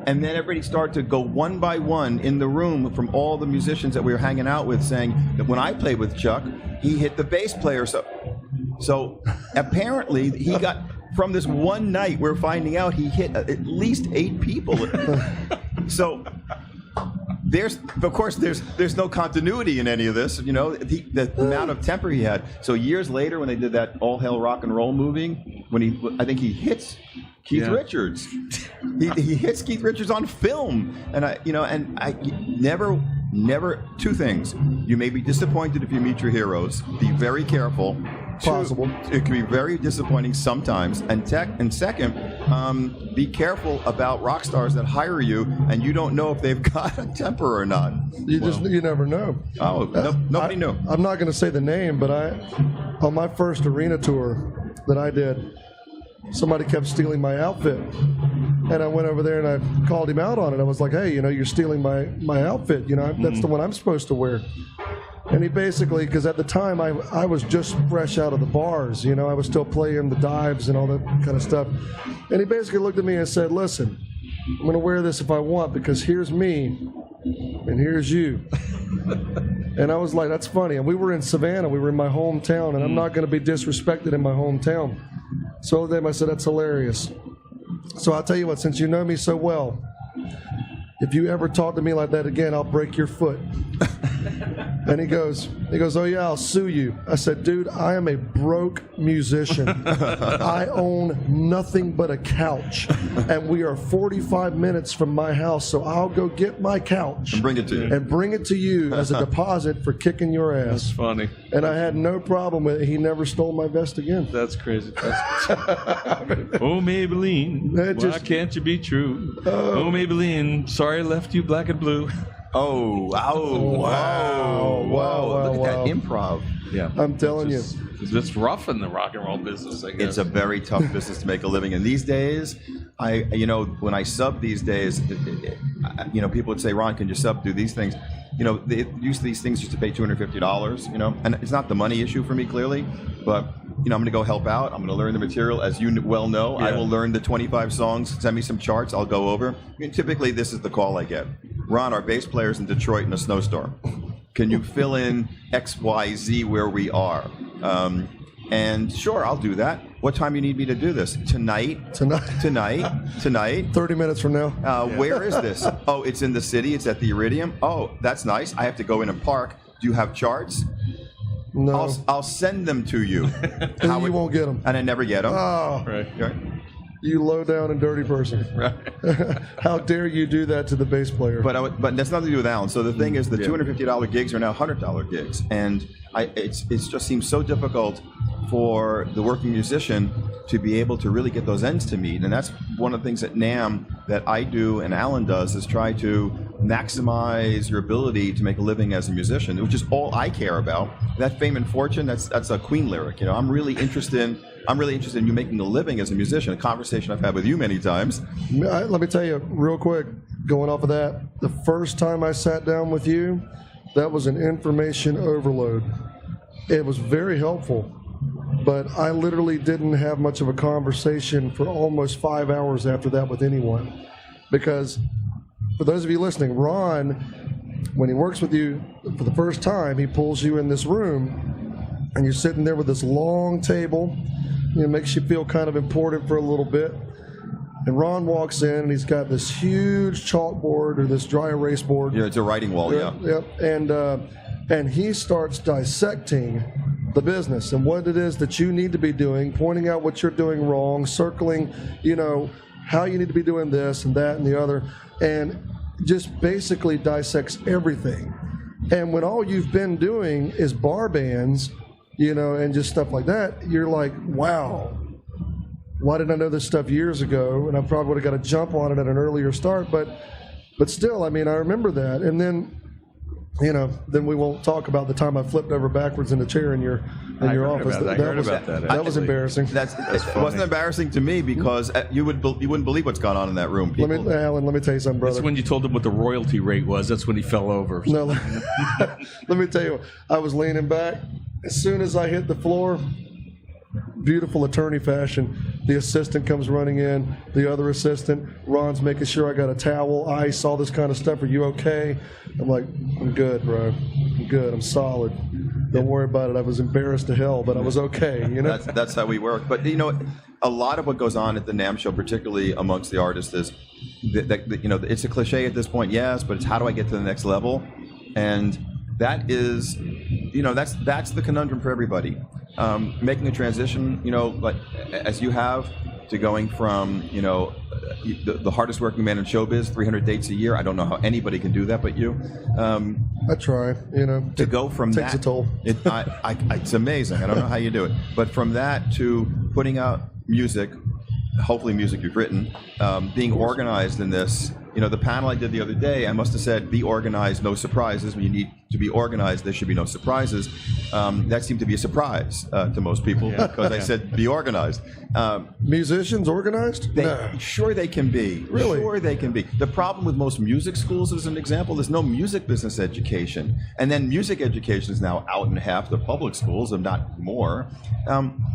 And then everybody started to go one by one in the room from all the musicians that we were hanging out with, saying that when I played with Chuck, he hit the bass player. So apparently he got, from this one night, we're finding out he hit at least 8 people. So there's no continuity in any of this, you know, the amount of temper he had. So years later, when they did that All Hell Rock and Roll movie, I think he hits Keith Richards. He hits Keith Richards on film, and I never. 2 things: you may be disappointed if you meet your heroes. Be very careful. Possible. It can be very disappointing sometimes. And second, be careful about rock stars that hire you, and you don't know if they've got a temper or not. You never know. Oh, nobody knew. I'm not going to say the name, but on my first arena tour that I did, somebody kept stealing my outfit, and I went over there and I called him out on it. I was like, hey, you know, you're stealing my outfit, you know, that's the one I'm supposed to wear. And he basically, because at the time I was just fresh out of the bars, you know, I was still playing the dives and all that kind of stuff, and he basically looked at me and said, listen, I'm going to wear this if I want, because here's me and here's you. And I was like, that's funny. And we were in Savannah, we were in my hometown, and I'm not going to be disrespected in my hometown. So then I said, that's hilarious. So I'll tell you what, since you know me so well, if you ever talk to me like that again, I'll break your foot. And he goes, oh yeah, I'll sue you. I said, dude, I am a broke musician. I own nothing but a couch. And we are 45 minutes from my house, so I'll go get my couch. And bring it to you. As a deposit for kicking your ass. That's funny. And I had no problem with it. He never stole my vest again. That's crazy. Oh, Maybelline, why can't you be true? Oh, Maybelline, sorry I left you black and blue. Wow. Look at that improv. Yeah. I'm telling you. It's rough in the rock and roll business, I guess. It's a very tough business to make a living. And these days, when I sub these days, people would say, Ron, can you sub, do these things? You know, these things used to pay $250, you know, and it's not the money issue for me, clearly, but, you know, I'm going to go help out. I'm going to learn the material. As you well know, I will learn the 25 songs, send me some charts, I'll go over. I mean, typically, this is the call I get. Ron, our bass player's in Detroit in a snowstorm. Can you fill in X, Y, Z where we are? And sure, I'll do that. What time do you need me to do this? Tonight. 30 minutes from now. Where is this? Oh, it's in the city. It's at the Iridium. Oh, that's nice. I have to go in and park. Do you have charts? No. I'll send them to you. And you won't get them. And I never get them. Oh. Right. You low down and dirty person. Right. How dare you do that to the bass player? But that's nothing to do with Alan. So the thing is, the $250 gigs are now $100 gigs. And it just seems so difficult for the working musician to be able to really get those ends to meet. And that's one of the things at NAMM that I do and Alan does, is try to maximize your ability to make a living as a musician, which is all I care about. That fame and fortune, that's a Queen lyric. You know, I'm really interested in you making a living as a musician, a conversation I've had with you many times. Let me tell you real quick, going off of that, the first time I sat down with you, that was an information overload. It was very helpful, but I literally didn't have much of a conversation for almost 5 hours after that with anyone. Because for those of you listening, Ron, when he works with you for the first time, he pulls you in this room, and you're sitting there with this long table. It makes you feel kind of important for a little bit. And Ron walks in, and he's got this huge chalkboard, or this dry erase board. Yeah, it's a writing wall, Yep. And he starts dissecting the business and what it is that you need to be doing, pointing out what you're doing wrong, circling, how you need to be doing this and that and the other, and just basically dissects everything. And when all you've been doing is bar bands, and just stuff like that, you're like, wow, why didn't I know this stuff years ago? And I probably would have got a jump on it at an earlier start, but still, I remember that. And then you know, then we won't talk about the time I flipped over backwards in the chair in your office. That was embarrassing. It wasn't embarrassing to me because you wouldn't believe what's gone on in that room. Alan, let me tell you something, brother. That's when you told him what the royalty rate was. That's when he fell over. No, let me tell you, I was leaning back. As soon as I hit the floor, beautiful attorney fashion, the assistant comes running in, the other assistant, Ron's making sure I got a towel, ice, all this kind of stuff. Are you okay? I'm like, I'm good, bro. I'm good. I'm solid. Don't worry about it. I was embarrassed to hell, but I was okay. You know, that's how we work. But you know, a lot of what goes on at the NAMM Show, particularly amongst the artists, is that you know, it's a cliche at this point, yes, but it's how do I get to the next level? And that is, you know, that's the conundrum for everybody. Making a transition, you know, like as you have, to going from, you know, the hardest working man in showbiz, 300 dates a year. I don't know how anybody can do that but you. I try, you know. To go from takes that, a toll. It's amazing. I don't know how you do it. But from that to putting out music, hopefully music you've written, being organized in this. You know, the panel I did the other day, I must have said, be organized, no surprises. When you need to be organized, there should be no surprises. That seemed to be a surprise to most people because I said, be organized. Musicians organized? No. Sure they can be. Really? Sure they can be. The problem with most music schools, as an example, there's no music business education. And then music education is now out in half the public schools, if not more.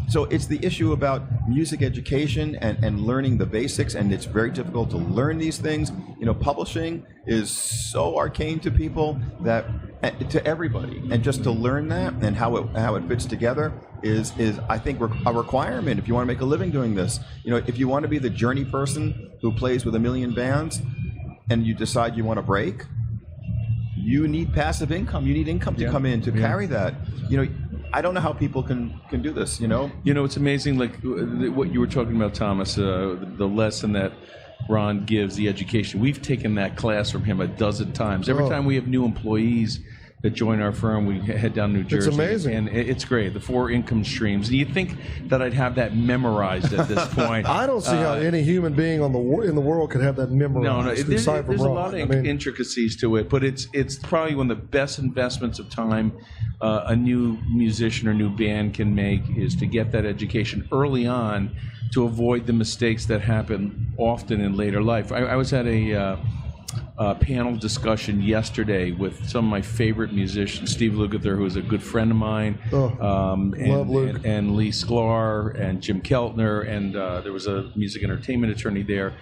So it's the issue about music education and learning the basics, and it's very difficult to learn these things. You know, publishing is so arcane to people, that to everybody, and just to learn that and how it fits together is I think a requirement if you want to make a living doing this. You know, if you want to be the journey person who plays with 1 million bands, and you decide you want to break, you need passive income. You need income to come in to carry that. You know, I don't know how people can do this. You know, it's amazing. Like what you were talking about, Thomas, the lesson that Ron gives, the education. We've taken that class from him a dozen times. Every time we have new employees that join our firm, we head down to New Jersey. It's amazing. And it's great, the 4 income streams. And you'd think that I'd have that memorized at this point. I don't see how any human being in the world could have that memorized. No, there's a lot of intricacies to it, but it's probably one of the best investments of time a new musician or new band can make, is to get that education early on to avoid the mistakes that happen often in later life. I was at a panel discussion yesterday with some of my favorite musicians, Steve Lukather, who is a good friend of mine, and Lee Sklar and Jim Keltner, and there was a music entertainment attorney there.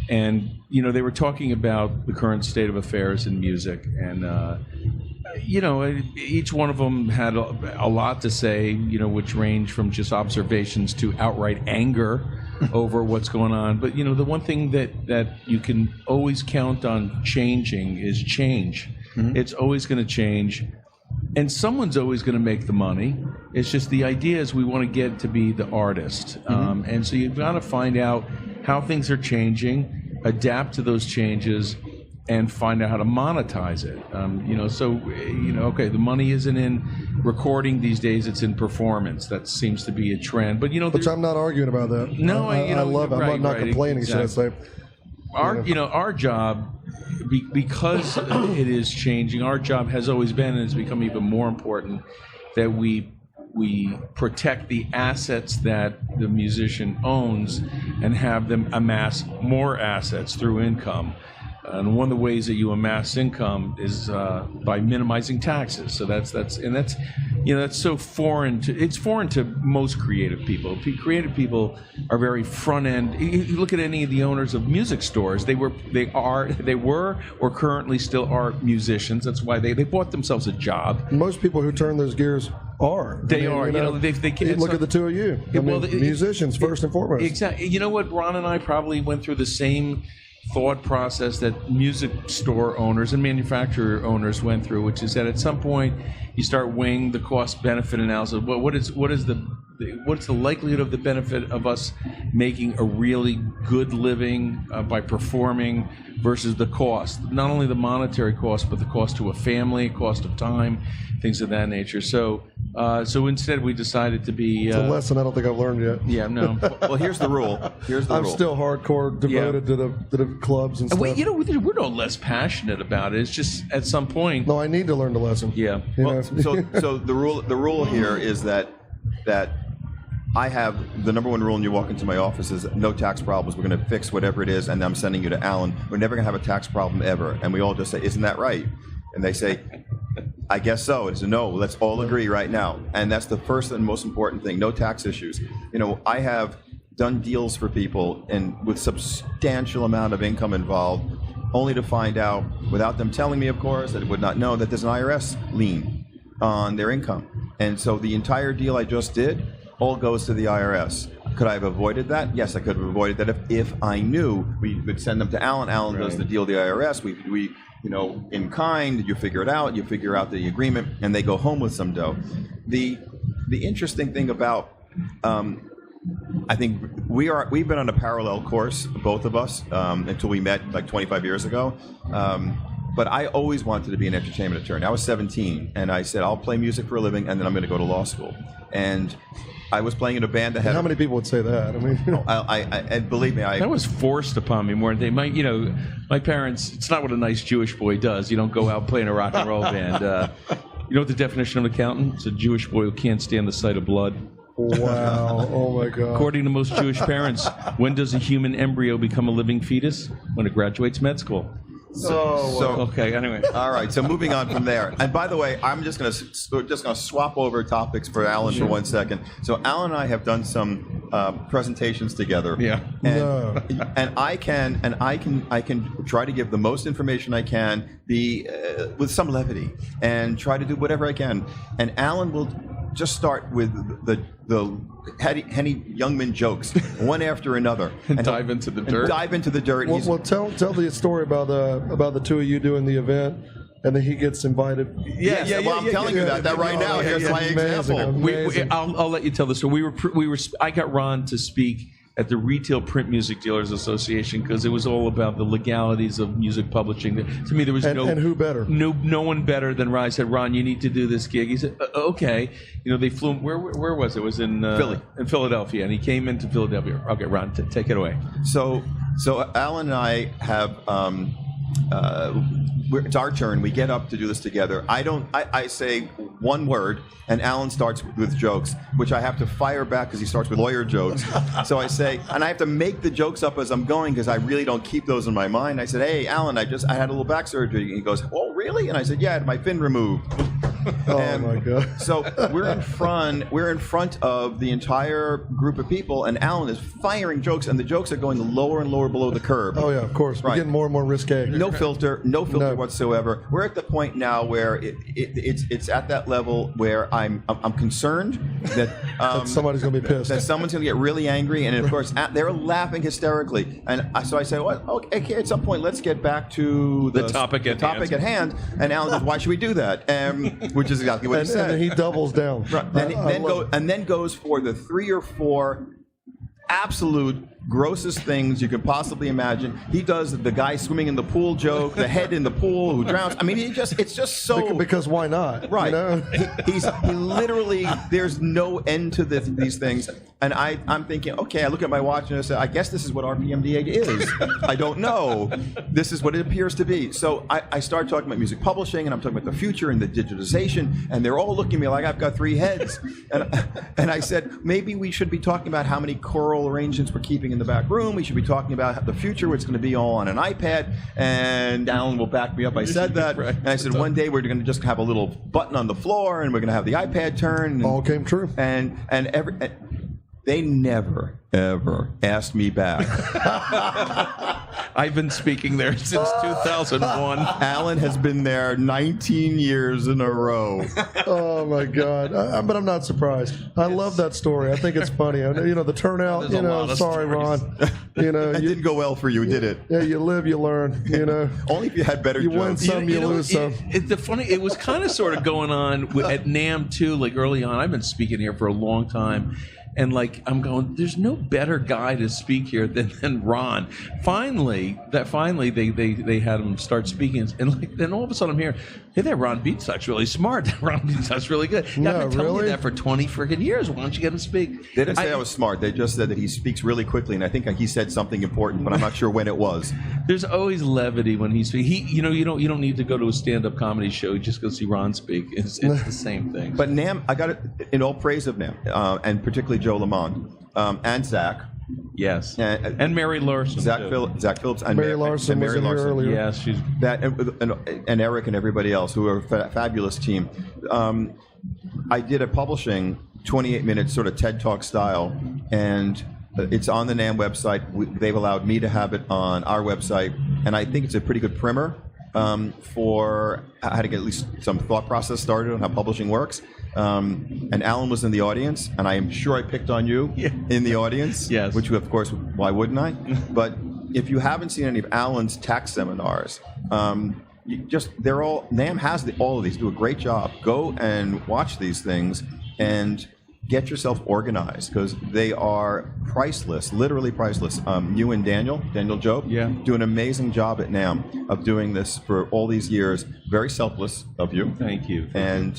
And, you know, they were talking about the current state of affairs in music, and you know, each one of them had a lot to say, you know, which range from just observations to outright anger over what's going on. But, you know, the one thing that you can always count on changing is change. Mm-hmm. It's always going to change. And someone's always going to make the money. It's just the idea is we want to get to be the artist. Mm-hmm. And so you've got to find out how things are changing, adapt to those changes, and find out how to monetize it. You know, so, you know, okay, the money isn't in recording these days, it's in performance. That seems to be a trend. But, you know, which I'm not arguing about that. No, I love it. I'm not complaining, exactly. Should I say. Our job, because it is changing, our job has always been, and has become even more important, that we protect the assets that the musician owns and have them amass more assets through income. And one of the ways that you amass income is by minimizing taxes. So that's so foreign to most creative people. Creative people are very front end. You look at any of the owners of music stores; they were or currently still are musicians. That's why they bought themselves a job. Most people who turn those gears are. They are. They can't look at the two of you. Musicians first and foremost. Exactly. You know what? Ron and I probably went through the same thought process that music store owners and manufacturer owners went through, which is that at some point you start weighing the cost-benefit analysis. What's the likelihood of the benefit of us making a really good living by performing versus the cost, not only the monetary cost, but the cost to a family, cost of time, things of that nature. So So instead, we decided to be. It's a lesson I don't think I've learned yet. Yeah, no. Well, here's the rule. I'm still hardcore devoted to the clubs and stuff. We're no less passionate about it. It's just at some point. No, I need to learn the lesson. Yeah. You So the rule here is that I have the number one rule when you walk into my office is no tax problems. We're going to fix whatever it is, and I'm sending you to Alan. We're never going to have a tax problem ever. And we all just say, isn't that right? And they say, I guess so. It's a no. Let's all agree right now. And that's the first and most important thing. No tax issues. You know, I have done deals for people and with substantial amount of income involved, only to find out, without them telling me, of course, that I would not know, that there's an IRS lien on their income. And so the entire deal I just did all goes to the IRS. Could I have avoided that? Yes, I could have avoided that if I knew. We would send them to Alan. Alan does the deal with the IRS. We you know, in kind, you figure it out, you figure out the agreement, and they go home with some dough. The interesting thing about, I think we've been on a parallel course, both of us, until we met like 25 years ago. But I always wanted to be an entertainment attorney. I was 17, and I said, I'll play music for a living, and then I'm going to go to law school. And I was playing in a band that had... How many people would say that? I mean, you know. And believe me, that was forced upon me more. My parents, it's not what a nice Jewish boy does. You don't go out and play in a rock and roll band. You know what the definition of an accountant? It's a Jewish boy who can't stand the sight of blood. Wow. Oh, my God. According to most Jewish parents, when does a human embryo become a living fetus? When it graduates med school. Okay. Anyway, all right. So moving on from there, and by the way, I'm just going to swap over topics for Alan for 1 second. So Alan and I have done some presentations together. Yeah. And I can try to give the most information I can, with some levity, and try to do whatever I can. And Alan will just start with the Henny Youngman jokes, one after another, and dive into the dirt. Well, tell the story about the two of you doing the event, and then he gets invited. I'm telling you that right now. Here's my example. I'll let you tell the story. I got Ron to speak at the Retail Print Music Dealers Association because it was all about the legalities of music publishing. To me, there was and who better? No one better than Ron. I said, Ron, you need to do this gig. He said, okay. You know, they flew. Where was it? It was in Philly, in Philadelphia, and he came into Philadelphia. Okay, Ron, take it away. So Alan and I have. It's our turn. We get up to do this together. I say one word, and Alan starts with jokes, which I have to fire back because he starts with lawyer jokes. So I say, and I have to make the jokes up as I'm going because I really don't keep those in my mind. I said, hey, Alan, I had a little back surgery. And he goes, oh, really? And I said, yeah, I had my fin removed. Oh my God! So we're in front of the entire group of people, and Alan is firing jokes, and the jokes are going lower and lower below the curb. Oh yeah, of course. We're getting more and more risque. No filter whatsoever. We're at the point now where it's at that level where I'm concerned that somebody's going to be pissed. That someone's going to get really angry, and of course they're laughing hysterically. And so I say, well, okay, at some point let's get back to the topic at hand. And Alan goes, why should we do that? Which is exactly what he said. And he doubles down. Right. And then goes for the 3 or 4 absolute grossest things you could possibly imagine. He does the guy swimming in the pool joke, the head in the pool who drowns. I mean, it's just so... Because why not? Right. You know? He literally, there's no end to these things. And I'm thinking, okay, I look at my watch and I say, I guess this is what RPMD8 is. I don't know. This is what it appears to be. So I start talking about music publishing, and I'm talking about the future and the digitization, and they're all looking at me like I've got 3 heads. And I said, maybe we should be talking about how many choral arrangements we're keeping in the back room. We should be talking about the future where it's going to be all on an iPad. And Alan will back me up. I said that. And I said, one day we're going to just have a little button on the floor, and we're going to have the iPad turn. And, all came true. And they never, ever asked me back. I've been speaking there since 2001. Alan has been there 19 years in a row. Oh, my God. But I'm not surprised. I love that story. I think it's funny. You know, the turnout, sorry, Ron. You know, it didn't go well for you, did it? Yeah, you live, you learn, you know. Only if you had better jokes. You win some, you lose some. It was kind of sort of going on at NAMM, too, like early on. I've been speaking here for a long time. And like I'm going, there's no better guy to speak here than Ron. Finally they had him start speaking, and like then all of a sudden I'm here, hey there, Ron Bienstock's really smart. Ron Bienstock's really good. No, I've been telling really? you that for 20 freaking years. Why don't you get him to speak? They didn't say I was smart. They just said that he speaks really quickly, and I think he said something important, but I'm not sure when it was. There's always levity when he speaks. You don't need to go to a stand-up comedy show. You just go see Ron speak. It's the same thing. But NAMM, I got it in all praise of NAMM, and particularly Joe Lamont and Zach. Yes, and Mary Larson. Zach too. Phillips and Mary Larson was in here earlier. Yes, she's that and Eric and everybody else who are a fabulous team. I did a publishing 28-minute sort of TED Talk style, and it's on the NAMM website. They've allowed me to have it on our website, and I think it's a pretty good primer for how to get at least some thought process started on how publishing works. And Alan was in the audience, and I am sure I picked on you in the audience. Yes. Which, of course, why wouldn't I? But if you haven't seen any of Alan's tax seminars, they're all, NAMM has all of these, do a great job. Go and watch these things and get yourself organized, because they are priceless, literally priceless. You and Daniel Job, do an amazing job at NAMM of doing this for all these years. Very selfless of you. Thank you. And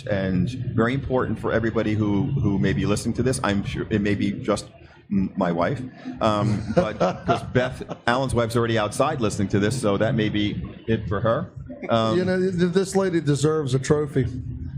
very important for everybody who may be listening to this. I'm sure it may be just my wife, but because Alan's wife's already outside listening to this, so that may be it for her. This lady deserves a trophy.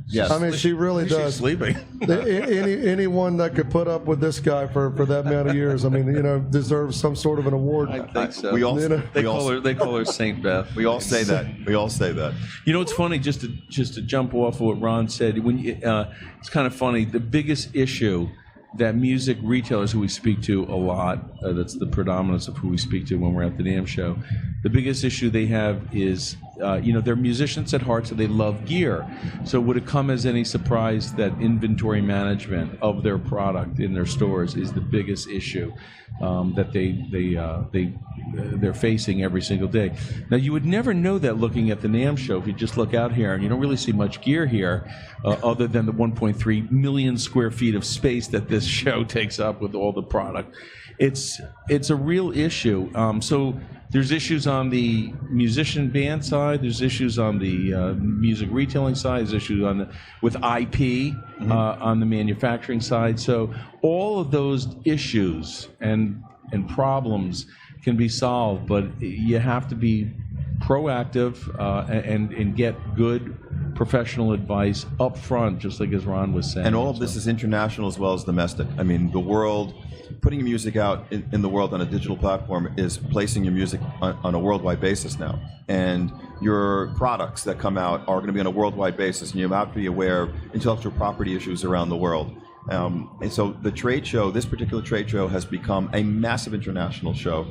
Yes. I mean, she really does. She's sleeping. Anyone that could put up with this guy for that amount of years, I mean, deserves some sort of an award. I think so. They They call her Saint Beth. We all say that. You know, it's funny, just to jump off of what Ron said. It's kind of funny. The biggest issue that music retailers who we speak to a lot, that's the predominance of who we speak to when we're at the NAMM show, the biggest issue they have is, they're musicians at heart, so they love gear. So would it come as any surprise that inventory management of their product in their stores is the biggest issue that they're facing every single day? Now, you would never know that looking at the NAMM show. If you just look out here, and you don't really see much gear here, other than the 1.3 million square feet of space that this show takes up with all the product. It's a real issue. So there's issues on the musician band side. There's issues on the music retailing side. There's issues with IP on the manufacturing side. So all of those issues and problems can be solved, but you have to be proactive and get good professional advice up front, just like as Ron was saying. And all of this is international as well as domestic. I mean, the world, putting your music out in the world on a digital platform is placing your music on a worldwide basis now. And your products that come out are going to be on a worldwide basis, and you have to be aware of intellectual property issues around the world. And so the trade show, this particular trade show, has become a massive international show,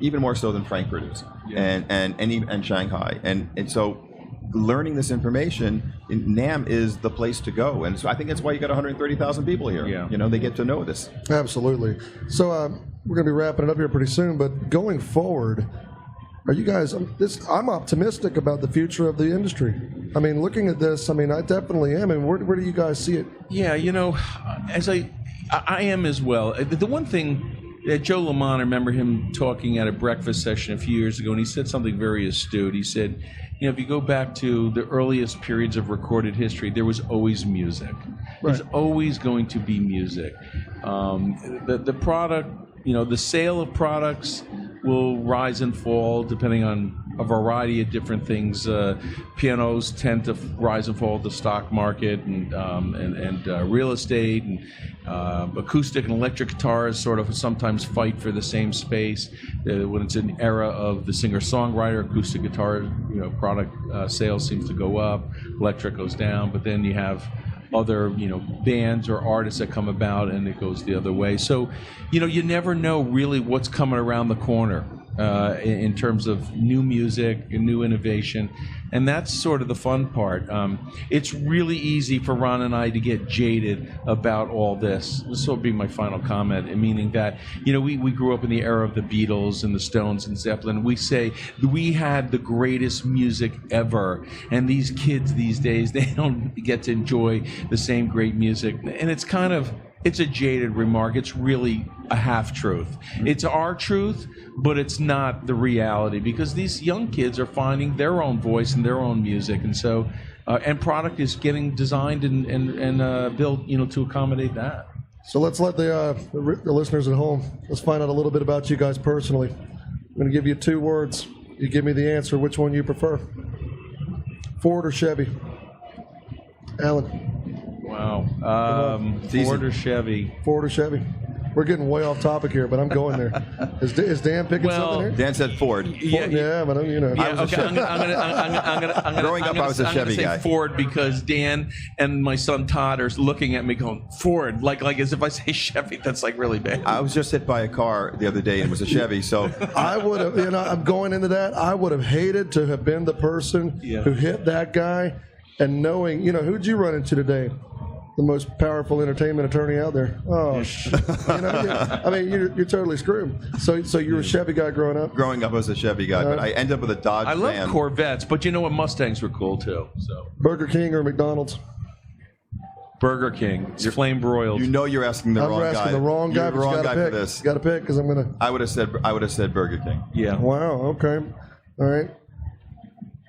even more so than Frankfurt is, and Shanghai. And so learning this information, NAMM is the place to go. And so I think that's why you got 130,000 people here. Yeah. They get to know this. Absolutely. So we're going to be wrapping it up here pretty soon, but going forward, are you guys, I'm optimistic about the future of the industry. I mean, looking at this, I definitely am. And where do you guys see it? Yeah, as I am as well. The one thing that Joe Lamont, I remember him talking at a breakfast session a few years ago, and he said something very astute. He said, if you go back to the earliest periods of recorded history, there was always music. There's always going to be music. The product, the sale of products will rise and fall depending on a variety of different things. Pianos tend to rise and fall with the stock market and real estate, and acoustic and electric guitars sort of sometimes fight for the same space. When it's an era of the singer-songwriter, acoustic guitar product sales seems to go up, electric goes down, but then you have other bands or artists that come about and it goes the other way. So you never know really what's coming around the corner in terms of new music and new innovation, and that's sort of the fun part. It's really easy for Ron and I to get jaded about all this. This will be my final comment, meaning that we grew up in the era of the Beatles and the Stones and Zeppelin. We say we had the greatest music ever, and these kids these days, they don't get to enjoy the same great music, and it's kind of it's a jaded remark. It's really a half-truth. It's our truth, but it's not the reality, because these young kids are finding their own voice and their own music, and so and product is getting designed and built, to accommodate that. So let's let the listeners at home, let's find out a little bit about you guys personally. I'm going to give you 2 words. You give me the answer. Which one you prefer? Ford or Chevy? Alan. Wow. Ford or Chevy? Ford or Chevy? We're getting way off topic here, but I'm going there. Is Dan picking something here? Dan said Ford. Yeah, but Yeah, okay. I'm gonna Growing up, I was a Chevy guy. Ford, because Dan and my son Todd are looking at me going, Ford, like as if I say Chevy, that's like really bad. I was just hit by a car the other day and it was a Chevy, so I would have, I'm going into that. I would have hated to have been the person who hit that guy, and knowing, who'd you run into today? The most powerful entertainment attorney out there. Oh, I mean, you're totally screwed. So you were a Chevy guy growing up? Growing up, I was a Chevy guy, but I ended up with a Dodge I love van. Corvettes, but you know what? Mustangs were cool too. So Burger King or McDonald's? Burger King. It's flame broiled. You're asking the wrong guy. I'm asking the wrong guy. You're the wrong guy pick. for this. Got to pick, because I'm gonna. I would have said Burger King. Yeah. Wow. Okay. All right.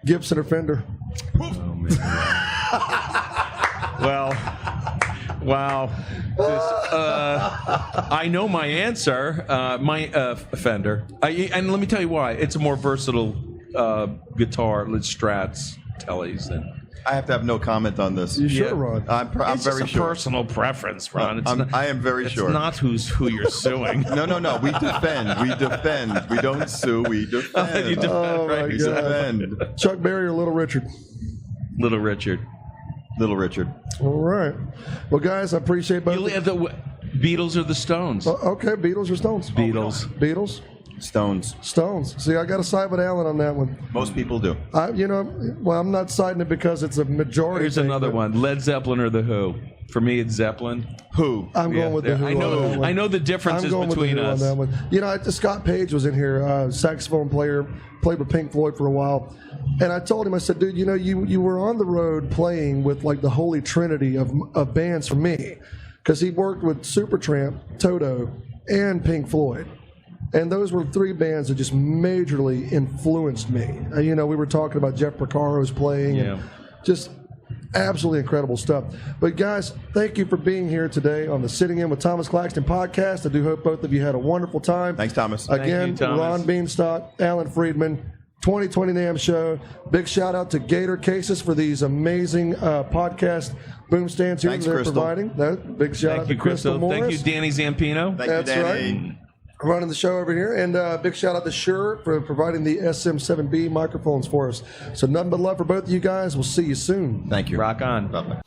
Gibson or Fender? Oh man. Wow. I know my answer. My Fender. And let me tell you why. It's a more versatile guitar. It's Strats, Tellys, than. I have to have no comment on this. You sure, Ron? I'm It's very just a sure. personal preference, Ron. I am very sure. It's not who you're suing. No. We defend. We defend. We don't sue. We defend. You defend, Oh, right? my We God. defend. Chuck Berry or Little Richard? Little Richard. Little Richard. All right. Well, guys, I appreciate both. You have the Beatles or the Stones? Okay, Beatles or Stones? Beatles. Beatles? Stones. Stones. See, I got to side with Alan on that one. Most people do. I'm not siding it because it's a majority. Here's thing, another but one. Led Zeppelin or the Who? For me, it's Zeppelin. Who? I'm going with the Who. I on that one. know the differences I'm going between with the Who us. on that one. Scott Page was in here, saxophone player, played with Pink Floyd for a while. And I told him, I said, dude, you were on the road playing with like the holy trinity of bands for me. Because he worked with Supertramp, Toto, and Pink Floyd. And those were 3 bands that just majorly influenced me. We were talking about Jeff Porcaro's playing. Yeah. And just absolutely incredible stuff. But guys, thank you for being here today on the Sitting In with Thomas Claxton podcast. I do hope both of you had a wonderful time. Thanks, Thomas. Again, Thank you, Thomas. Ron Bienstock, Alan Friedman, 2020 NAMM Show. Big shout out to Gator Cases for these amazing podcast boom stands here Thanks, that they're Crystal. providing. Big shout out Thank to you, Crystal Crystal. Morris. Thank you, Danny Zampino. Thank That's you, Danny. right. Running the show over here. And big shout out to Shure for providing the SM7B microphones for us. So nothing but love for both of you guys. We'll see you soon. Thank you. Rock on. Bye-bye.